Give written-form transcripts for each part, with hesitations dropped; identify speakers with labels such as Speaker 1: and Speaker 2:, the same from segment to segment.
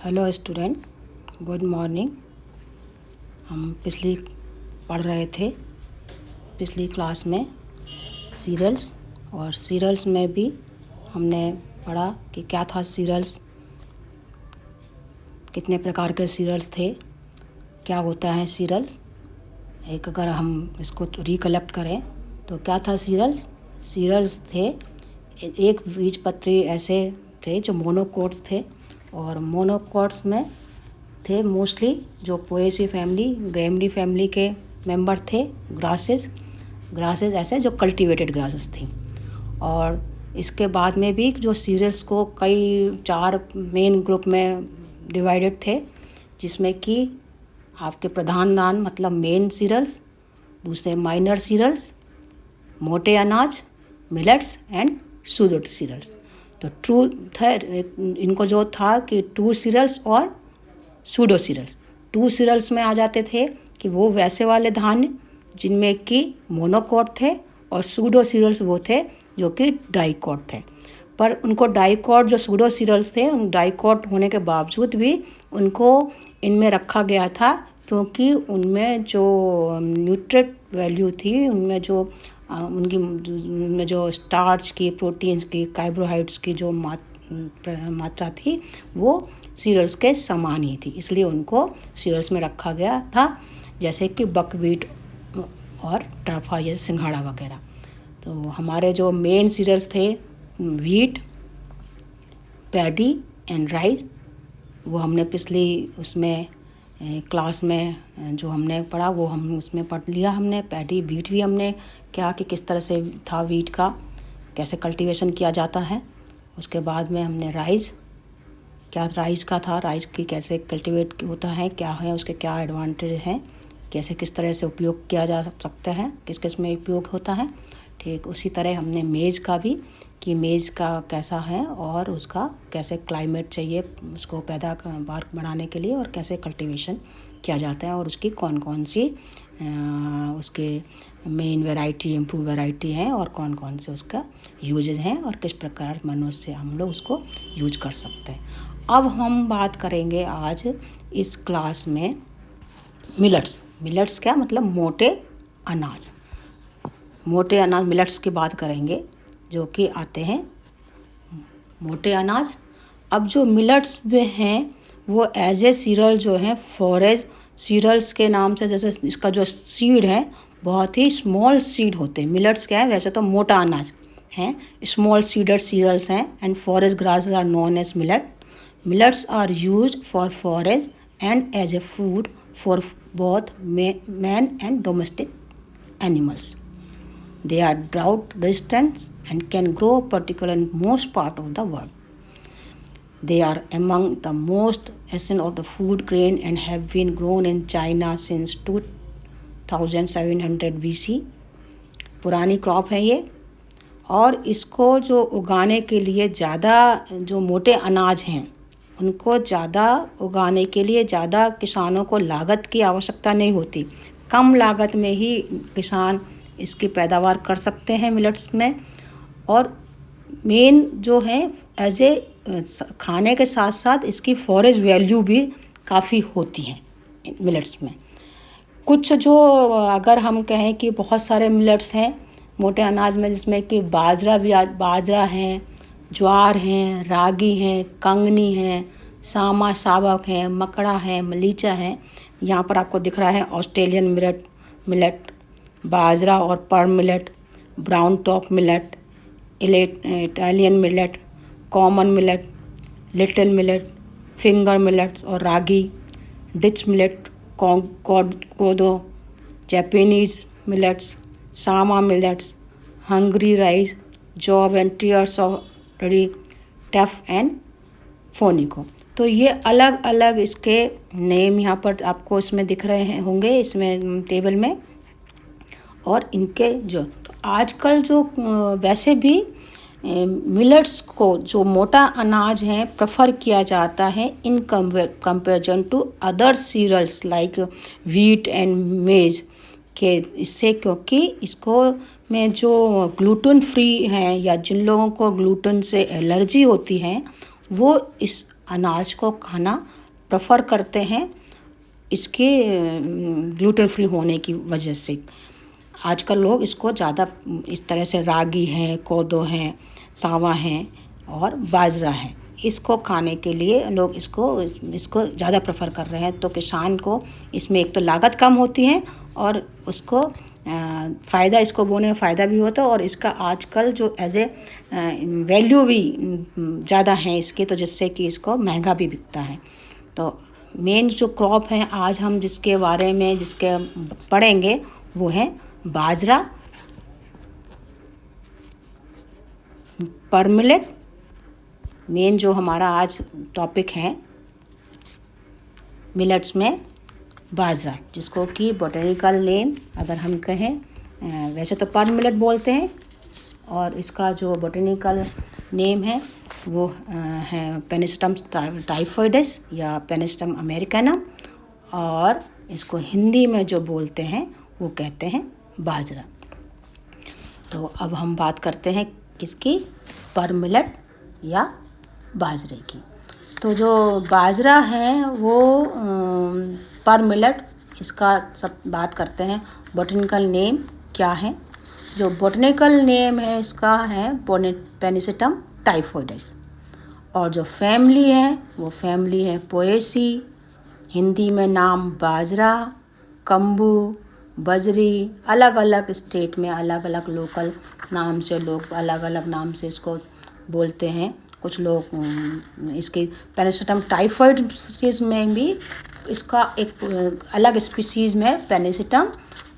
Speaker 1: Hello student, good morning. हम पढ़ रहे थे पिछली क्लास में सीरियल्स, और सीरियल्स में भी हमने पढ़ा कि क्या था सीरियल्स, कितने प्रकार के सीरियल्स थे, क्या होता है सीरियल्स। एक अगर हम इसको रिकलेक्ट करें तो क्या था सीरियल्स। सीरियल्स थे एक बीजपत्री ऐसे थे जो मोनोकोट्स थे, और मोनोकोट्स में थे मोस्टली जो पोएसी फैमिली, ग्रेमली फैमिली के मेंबर थे। ग्रासेस ऐसे जो कल्टीवेटेड ग्रासेस थी। और इसके बाद में भी जो सीरियल्स को कई 4 मेन ग्रुप में डिवाइडेड थे, जिसमें कि आपके प्रधान नान मतलब मेन सीरियल्स, दूसरे माइनर सीरियल्स, मोटे अनाज, मिलेट्स एंड सूडो सीरियल्स। तो ट्रू था इनको जो था कि ट्रू सीरियल्स और सूडो सीरियल्स। ट्रू सीरियल्स में आ जाते थे कि वो वैसे वाले धान्य जिनमें कि मोनोकोट थे, और सूडो सीरियल्स वो थे जो कि डाइकोट थे। पर उनको डाइकोट जो सूडो सीरियल्स थे, उन डाइकोट होने के बावजूद भी उनको इनमें रखा गया था, क्योंकि उनमें जो न्यूट्रिएंट वैल्यू थी, उनमें जो स्टार्च की, प्रोटीन्स की, कार्बोहाइड्रेट्स की जो मात्रा थी वो सीरियल्स के समान ही थी, इसलिए उनको सीरियल्स में रखा गया था, जैसे कि बकव्हीट और टरफा जैसे सिंघाड़ा वगैरह। तो हमारे जो मेन सीरियल्स थे व्हीट, पैडी एंड राइस, वो हमने पिछली उसमें क्लास में जो हमने पढ़ा वो हम उसमें पढ़ लिया हमने। पैडी व्हीट भी हमने क्या कि किस तरह से था व्हीट का, कैसे कल्टीवेशन किया जाता है। उसके बाद में हमने राइस, क्या राइस का था, राइस की कैसे कल्टीवेट होता है, क्या है उसके क्या एडवांटेज हैं, कैसे किस तरह से उपयोग किया जा सकता है, किस किस में उपयोग होता है। ठीक उसी तरह हमने मेज़ का भी, कि मेज़ का कैसा है और उसका कैसे क्लाइमेट चाहिए उसको पैदावार बढ़ाने के लिए, और कैसे कल्टीवेशन किया जाता है, और उसकी कौन कौन सी उसके मेन वैरायटी, इम्प्रूव वैरायटी हैं, और कौन कौन से उसका यूजेज हैं, और किस प्रकार मनुष्य से हम लोग उसको यूज कर सकते हैं। अब हम बात करेंगे आज इस क्लास में मिलेट्स। मिलेट्स क्या मतलब मोटे अनाज। मोटे अनाज मिलेट्स की बात करेंगे, जो कि आते हैं मोटे अनाज। अब जो मिलेट्स में हैं वो एज ए सीरियल जो है फॉरेज सीरियल्स के नाम से, जैसे इसका जो सीड है बहुत ही स्मॉल सीड होते हैं। मिलेट्स क्या है, वैसे तो मोटा अनाज हैं, स्मॉल सीडेड सीरियल्स हैं, and forage grasses are known as millet. Millets are used for forage and as a food for both man and domestic animals. They are drought resistant and can grow particularly in most part of the world. They are among the most essential of the food grain and have been grown in China since 2700 BC. पुरानी crop है ये, और इसको जो उगाने के लिए ज़्यादा जो मोटे अनाज हैं उनको ज़्यादा उगाने के लिए ज़्यादा किसानों को लागत की आवश्यकता नहीं होती। कम लागत में ही किसान इसकी पैदावार कर सकते हैं मिलेट्स में। और मेन जो है एज ए खाने के साथ साथ इसकी फॉरेज वैल्यू भी काफ़ी होती है मिलेट्स में। कुछ जो अगर हम कहें कि बहुत सारे मिलेट्स हैं मोटे अनाज में, जिसमें कि बाजरा है, ज्वार हैं, रागी हैं, कंगनी हैं, सावक हैं, मकड़ा है, मलीचा है। यहाँ पर आपको दिख रहा है ऑस्ट्रेलियन मिलेट, बाजरा और pearl millet, brown top millet, Italian millet, common millet, little millet, finger millets और ragi, ditch millet, kodo, Japanese millets, sama millets, hungry rice, Job and tears of teff and fonio. तो ये अलग अलग इसके नेम यहाँ पर आपको इसमें दिख रहे होंगे इसमें टेबल में। और इनके जो तो आजकल जो वैसे भी मिलेट्स को जो मोटा अनाज है प्रेफर किया जाता है in comparison to other cereals like wheat and maize के, इससे क्योंकि इसको में जो ग्लूटेन फ्री हैं या जिन लोगों को ग्लूटेन से एलर्जी होती है वो इस अनाज को खाना प्रेफर करते हैं इसके ग्लूटेन फ्री होने की वजह से। आजकल लोग इसको ज़्यादा इस तरह से रागी है, कोदो है, सावा है और बाजरा है, इसको खाने के लिए लोग इसको ज़्यादा प्रेफर कर रहे हैं। तो किसान को इसमें एक तो लागत कम होती है और उसको फ़ायदा, इसको बोने में फ़ायदा भी होता है और इसका आजकल जो एज ए वैल्यू भी ज़्यादा है इसकी, तो जिससे कि इसको महंगा भी बिकता है। तो मेन जो क्रॉप है आज हम जिसके बारे में पढ़ेंगे वो है बाजरा, परमिलेट। मेन जो हमारा आज टॉपिक है मिलेट्स में बाजरा, जिसको कि बॉटनिकल नेम अगर हम कहें, वैसे तो परमिलेट बोलते हैं और इसका जो बॉटनिकल नेम है वो है पेनिस्टम टाइफोइडस या पेनिस्टम अमेरिकनम, और इसको हिंदी में जो बोलते हैं वो कहते हैं बाजरा। तो अब हम बात करते हैं किसकी, परमिलेट या बाजरे की। तो जो बाजरा है वो परमिलेट, इसका सब बात करते हैं बॉटनिकल नेम क्या है। जो बॉटनिकल नेम है इसका है पेनिस्टम टाइफोइडस, और जो फैमिली है वो फैमिली है पोएसी, हिंदी में नाम बाजरा, कंबू, बजरी। अलग अलग स्टेट में अलग अलग लोकल नाम से लोग अलग अलग नाम से इसको बोलते हैं। कुछ लोग इसके पेनिस्टम टाइफोइडस में भी इसका एक अलग स्पीसीज़ में पेनिस्टम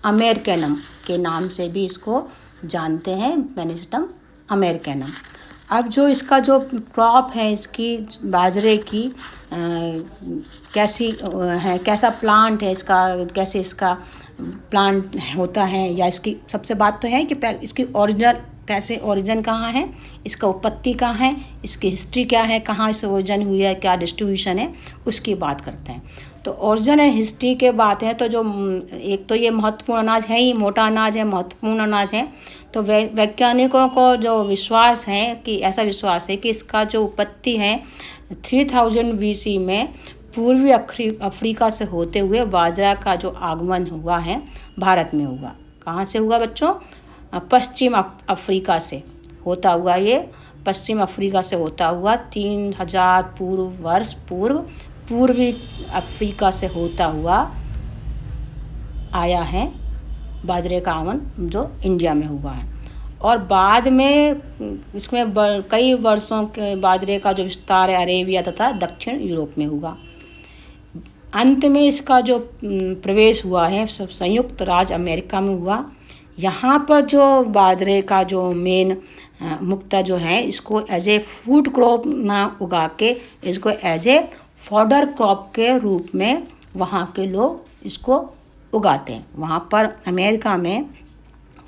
Speaker 1: अमेरिकनम के नाम से भी इसको जानते हैं, पेनिस्टम अमेरिकनम। अब जो इसका जो क्रॉप है इसकी बाजरे की कैसी है, कैसा प्लांट है इसका, कैसे इसका प्लांट होता है, या इसकी सबसे बात तो है कि इसकी ओरिजिन कहाँ है, इसका उत्पत्ति कहाँ है, इसकी हिस्ट्री क्या है, कहाँ इससे ओरिजिन हुई है, क्या डिस्ट्रीब्यूशन है, उसकी बात करते हैं। तो ओरिजिन एंड हिस्ट्री के बात है तो जो एक तो ये महत्वपूर्ण अनाज है ही, मोटा अनाज है, महत्वपूर्ण अनाज है। तो वैज्ञानिकों को जो विश्वास है कि ऐसा विश्वास है कि इसका जो उत्पत्ति है 3000 BC में पूर्वी अफ्रीका से होते हुए बाजरा का जो आगमन हुआ है भारत में हुआ। कहाँ से हुआ बच्चों, पश्चिम अफ्रीका से होता हुआ, ये पश्चिम अफ्रीका से होता हुआ 3000 वर्ष पूर्व पूर्वी अफ्रीका से होता हुआ आया है बाजरे का आगमन जो इंडिया में हुआ है। और बाद में इसमें कई वर्षों के बाजरे का जो विस्तार है अरेबिया तथा दक्षिण यूरोप में हुआ। अंत में इसका जो प्रवेश हुआ है संयुक्त राज्य अमेरिका में हुआ। यहाँ पर जो बाजरे का जो मेन मुख्यतः जो है इसको एज ए फूड क्रॉप ना उगा के इसको एज ए फॉडर क्रॉप के रूप में वहाँ के लोग इसको उगाते हैं। वहाँ पर अमेरिका में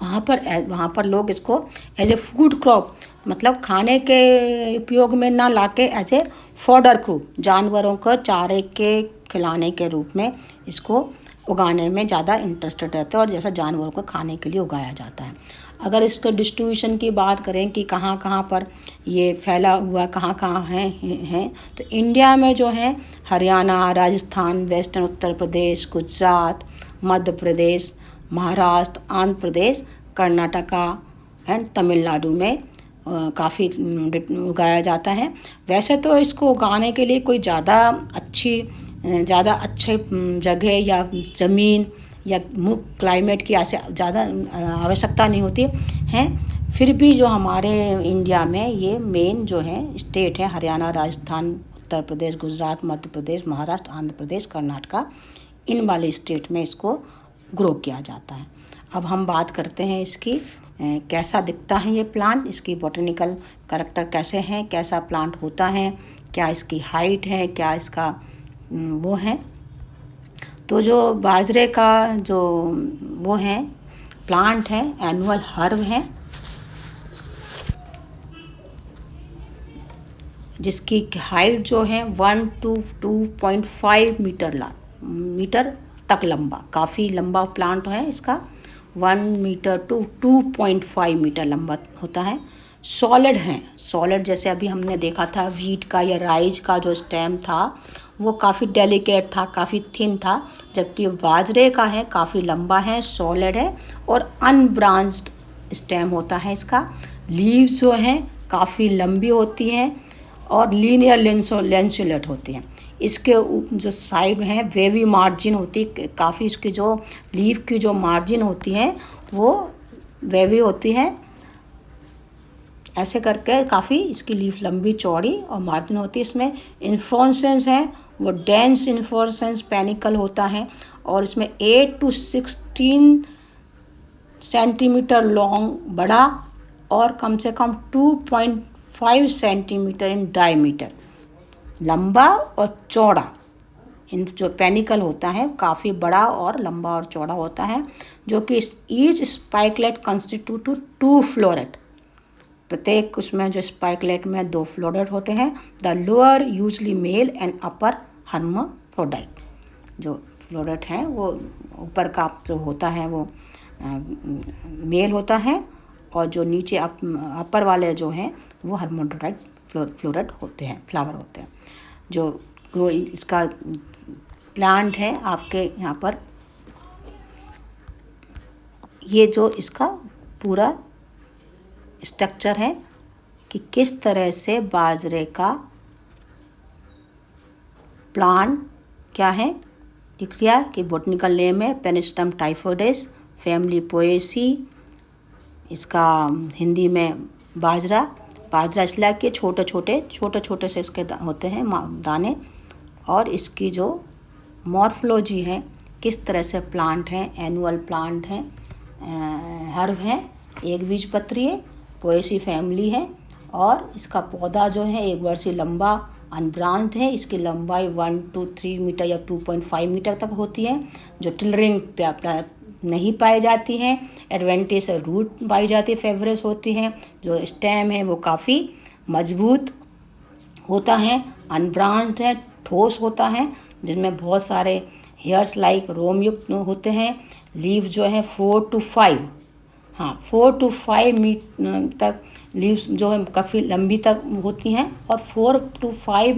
Speaker 1: वहाँ पर लोग इसको एज ए फूड क्रॉप, मतलब खाने के उपयोग में ना लाके एज ए फॉडर क्रॉप, जानवरों को चारे के खिलाने के रूप में इसको उगाने में ज़्यादा इंटरेस्टेड रहते हैं और जैसा जानवरों को खाने के लिए उगाया जाता है। अगर इसके डिस्ट्रीब्यूशन की बात करें कि कहाँ कहाँ पर ये फैला हुआ, कहाँ कहाँ है तो इंडिया में जो है हरियाणा, राजस्थान, वेस्टर्न उत्तर प्रदेश, गुजरात, मध्य प्रदेश, महाराष्ट्र, आंध्र प्रदेश, कर्नाटका एंड तमिलनाडु में काफ़ी उगाया जाता है। वैसे तो इसको उगाने के लिए कोई ज़्यादा अच्छे जगह या ज़मीन या क्लाइमेट की ऐसे ज़्यादा आवश्यकता नहीं होती है। फिर भी जो हमारे इंडिया में ये मेन जो है स्टेट है हरियाणा, राजस्थान, उत्तर प्रदेश, गुजरात, मध्य प्रदेश, महाराष्ट्र, आंध्र प्रदेश, कर्नाटका, इन वाले स्टेट में इसको ग्रो किया जाता है। अब हम बात करते हैं इसकी कैसा दिखता है ये प्लांट, इसकी बॉटनिकल कैरेक्टर कैसे हैं, कैसा प्लांट होता है, क्या इसकी हाइट है, क्या इसका वो है। तो जो बाजरे का जो वो है प्लांट है, एनुअल हर्ब है, जिसकी हाइट जो है 1 to 2.5 मीटर तक लंबा, काफ़ी लंबा प्लांट है इसका। 1 मीटर to 2.5 मीटर लंबा होता है। सॉलिड हैं। सॉलिड जैसे अभी हमने देखा था व्हीट का या राइस का जो स्टेम था वो काफ़ी डेलिकेट था, काफ़ी थिन था, जबकि बाजरे का है काफ़ी लंबा है, सॉलिड है और अनब्रांच्ड स्टेम होता है इसका। लीव्स जो हैं काफ़ी लंबी होती हैं और लीनियर लेंसुलेट होती हैं। इसके जो साइड में है वेवी मार्जिन होती है, काफ़ी इसकी जो लीव की जो मार्जिन होती है वो वेवी होती है। ऐसे करके काफ़ी इसकी लीफ लंबी चौड़ी और मार्जिन होती है। इसमें इन्फ्लोरेसेंस है वो डेंस इन्फ्लोरेसेंस पेनिकल होता है और इसमें 8 to 16 सेंटीमीटर लॉन्ग बड़ा और कम से कम 2.5 सेंटीमीटर इन डायमीटर लंबा और चौड़ा। इन जो पेनिकल होता है काफ़ी बड़ा और लंबा और चौड़ा होता है, जो कि each spikelet constitute to 2 floret. प्रत्येक उसमें जो स्पाइकलेट में 2 फ्लोरेट होते हैं। The lower usually male and upper hermaphrodite. जो फ्लोरेट हैं वो ऊपर का जो होता है वो मेल होता है और जो नीचे अपर वाले जो हैं वो हर्माफ्रोडाइट फ्लोरेट होते हैं, फ्लावर होते हैं। जो इसका प्लांट है आपके यहाँ पर, ये जो इसका पूरा स्ट्रक्चर है कि किस तरह से बाजरे का प्लांट क्या है। दिख गया कि बोटनिकल नेम है पेनिस्टम टाइफोइडेस, फैमिली पोएसी, इसका हिंदी में बाजरा इसलिए कि छोटे छोटे से इसके होते हैं दाने। और इसकी जो मॉर्फोलॉजी है किस तरह से प्लांट है, एनुअल प्लांट है, हर्ब है, एक बीजपत्री है, पोएसी फैमिली है और इसका पौधा जो है एक वर्षीय लंबा अनब्रांच्ड है। इसकी लंबाई 1 to 3 मीटर या 2.5 मीटर तक होती है, जो टिलरिंग नहीं पाई जाती हैं। एडवेंटिस रूट पाई जाती है, फेवरेस होती हैं। जो स्टेम है वो काफ़ी मजबूत होता है, अनब्रांच्ड है, ठोस होता है, जिनमें बहुत सारे हेयर्स लाइक रोमयुक्त होते हैं। लीव जो है 4 to 5 मीटर तक लीव्स जो है काफ़ी लंबी तक होती हैं और 4 to 5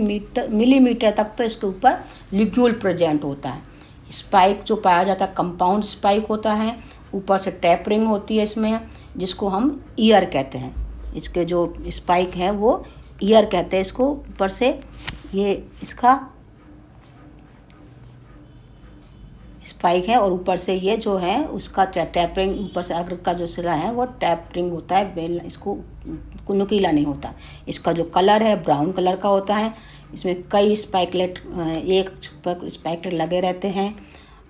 Speaker 1: मिलीमीटर तक तो इसके ऊपर लिग्यूल प्रेजेंट होता है। स्पाइक जो पाया जाता है कंपाउंड स्पाइक होता है, ऊपर से टैपरिंग होती है इसमें, जिसको हम ईयर कहते हैं। इसके जो स्पाइक है वो ईयर कहते हैं इसको। ऊपर से ये इसका स्पाइक है और ऊपर से ये जो है उसका टैपरिंग, ऊपर से अग्र का जो सिरा है वो टैपरिंग होता है, बेल इसको नुकीला नहीं होता। इसका जो कलर है ब्राउन कलर का होता है। इसमें कई स्पाइकलेट एक स्पाइकलेट लगे रहते हैं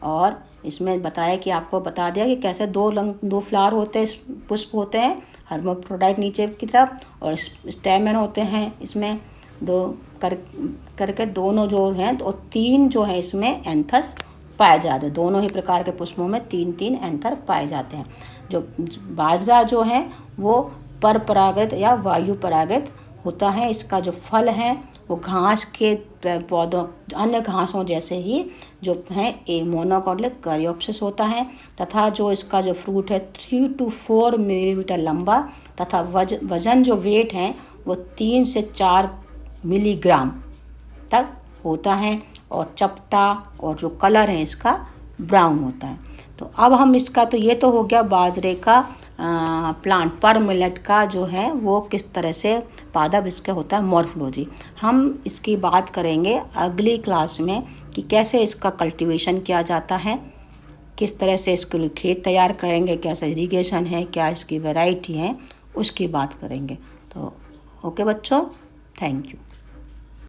Speaker 1: और इसमें बताया कि आपको बता दिया कि कैसे दो फ्लावर होते हैं, पुष्प होते हैं, हर्माफ्रोडाइट नीचे की तरफ और स्टेमन होते हैं। इसमें दो करके दोनों जो हैं और 3 जो है इसमें एंथर्स पाए जाते हैं। दोनों ही प्रकार के पुष्पों में 3 एंथर पाए जाते हैं। जो बाजरा जो है वो पर परागित या वायु परागित होता है। इसका जो फल है वो घास के पौधों, अन्य घासों जैसे ही जो है मोनोकॉटिलिक करियोप्सिस होता है, तथा जो इसका जो फ्रूट है 3 to 4 मिलीमीटर लंबा, तथा वजन जो वेट है वो 3 से 4 मिलीग्राम तक होता है और चपटा और जो कलर है इसका ब्राउन होता है। तो अब हम इसका तो ये तो हो गया बाजरे का प्लांट पर मिलेट का जो है वो किस तरह से पादप इसका होता है मॉर्फोलॉजी। हम इसकी बात करेंगे अगली क्लास में कि कैसे इसका कल्टीवेशन किया जाता है, किस तरह से इसके लिए खेत तैयार करेंगे, कैसा इरिगेशन है, क्या इसकी वैरायटी है, उसकी बात करेंगे। तो ओके बच्चों, थैंक यू।